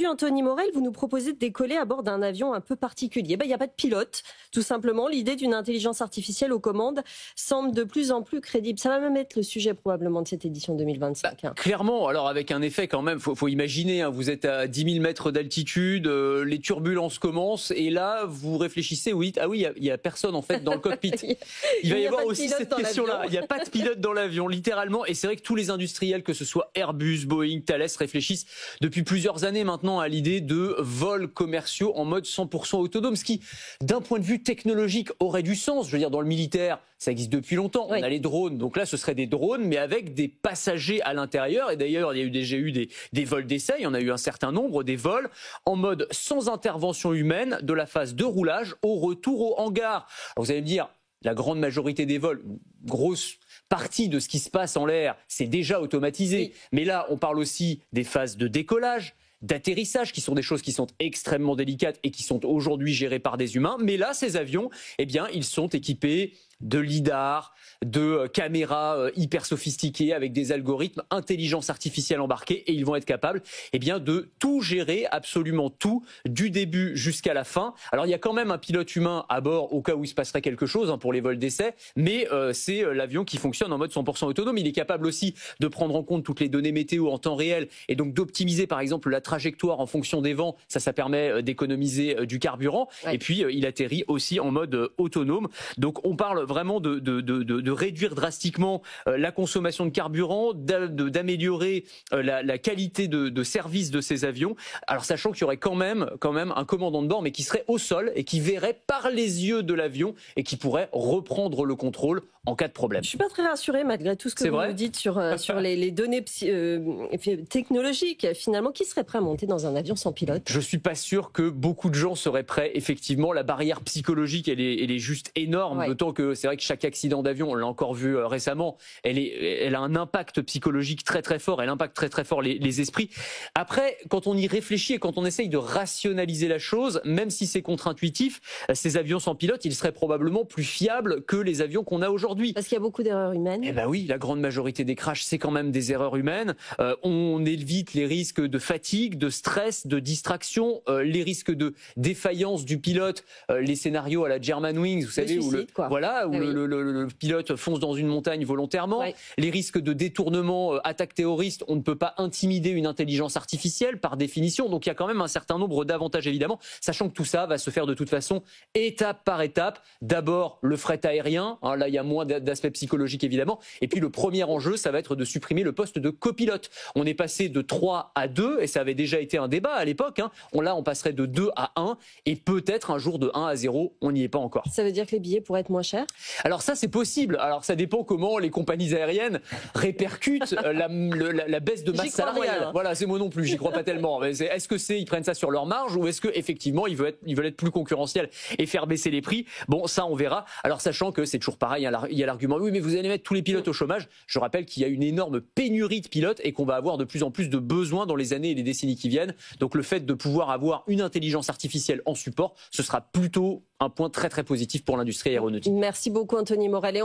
Anthony Morel, vous nous proposez de décoller à bord d'un avion un peu particulier. Il n'y a pas de pilote, tout simplement. L'idée d'une intelligence artificielle aux commandes semble de plus en plus crédible. Ça va même être le sujet probablement de cette édition 2025. Clairement, alors avec un effet quand même, faut imaginer, hein, vous êtes à 10 000 mètres d'altitude, les turbulences commencent, et là vous réfléchissez, oui, il y a personne en fait dans le cockpit. Il va y avoir aussi cette question-là. Il n'y a pas de pilote dans l'avion, littéralement. Et c'est vrai que tous les industriels, que ce soit Airbus, Boeing, Thales, réfléchissent depuis plusieurs années maintenant à l'idée de vols commerciaux en mode 100% autonome, ce qui, d'un point de vue technologique, aurait du sens. Je veux dire, dans le militaire, ça existe depuis longtemps. Oui. On a les drones, donc là, ce seraient des drones, mais avec des passagers à l'intérieur. Et d'ailleurs, il y a déjà eu des vols d'essai. Il y en a eu un certain nombre, des vols en mode sans intervention humaine, de la phase de roulage au retour au hangar. Alors, vous allez me dire, la grande majorité des vols, grosse partie de ce qui se passe en l'air, c'est déjà automatisé. Oui. Mais là, on parle aussi des phases de décollage, d'atterrissage, qui sont des choses qui sont extrêmement délicates et qui sont aujourd'hui gérées par des humains. Mais là, ces avions, eh bien, ils sont équipés de lidar, de caméras hyper sophistiquées avec des algorithmes, intelligence artificielle embarquée, et ils vont être capables, eh bien, de tout gérer, absolument tout, du début jusqu'à la fin. Alors il y a quand même un pilote humain à bord au cas où il se passerait quelque chose, hein, pour les vols d'essai, mais c'est l'avion qui fonctionne en mode 100% autonome. Il est capable aussi de prendre en compte toutes les données météo en temps réel et donc d'optimiser par exemple la trajectoire en fonction des vents. Ça permet d'économiser du carburant. Ouais. Et puis il atterrit aussi en mode autonome. Donc on parle vraiment de réduire drastiquement la consommation de carburant, d'améliorer la qualité de service de ces avions. Alors sachant qu'il y aurait quand même un commandant de bord, mais qui serait au sol et qui verrait par les yeux de l'avion et qui pourrait reprendre le contrôle en cas de problème. Je suis pas très rassurée malgré tout ce que vous nous dites sur les données technologiques. Finalement, qui serait prêt à monter dans un avion sans pilote? Je suis pas sûr que beaucoup de gens seraient prêts. Effectivement, la barrière psychologique, elle est juste énorme. Ouais. D'autant que c'est vrai que chaque accident d'avion, on l'a encore vu récemment, elle a un impact psychologique très très fort. Elle impacte très très fort les esprits. Après, quand on y réfléchit et quand on essaye de rationaliser la chose, même si c'est contre-intuitif, ces avions sans pilote, ils seraient probablement plus fiables que les avions qu'on a aujourd'hui. Parce qu'il y a beaucoup d'erreurs humaines. Eh ben oui, la grande majorité des crashs, c'est quand même des erreurs humaines. On évite les risques de fatigue, de stress, de distraction, les risques de défaillance du pilote, les scénarios à la Germanwings, vous savez, suicide, le pilote fonce dans une montagne volontairement, ouais. Les risques de détournement, attaque terroriste, on ne peut pas intimider une intelligence artificielle par définition, donc il y a quand même un certain nombre d'avantages évidemment, sachant que tout ça va se faire de toute façon étape par étape. D'abord le fret aérien, hein, là il y a moins d'aspect psychologique évidemment, et puis le premier enjeu, ça va être de supprimer le poste de copilote. On est passé de 3 à 2, et ça avait déjà été un débat à l'époque, hein. Là on passerait de 2 à 1, et peut-être un jour de 1 à 0, on n'y est pas encore. Ça veut dire que les billets pourraient être moins chers? Alors ça c'est possible, alors ça dépend comment les compagnies aériennes répercutent la baisse de masse salariale. Voilà, c'est moi non plus, j'y crois pas tellement. Est-ce que ils prennent ça sur leur marge, ou est-ce que effectivement ils veulent être plus concurrentiels et faire baisser les prix? Bon, ça on verra. Alors sachant que c'est toujours pareil, il y a l'argument, oui mais vous allez mettre tous les pilotes au chômage. Je rappelle qu'il y a une énorme pénurie de pilotes et qu'on va avoir de plus en plus de besoins dans les années et les décennies qui viennent. Donc le fait de pouvoir avoir une intelligence artificielle en support, ce sera plutôt un point très très positif pour l'industrie aéronautique. Merci beaucoup Anthony Morel.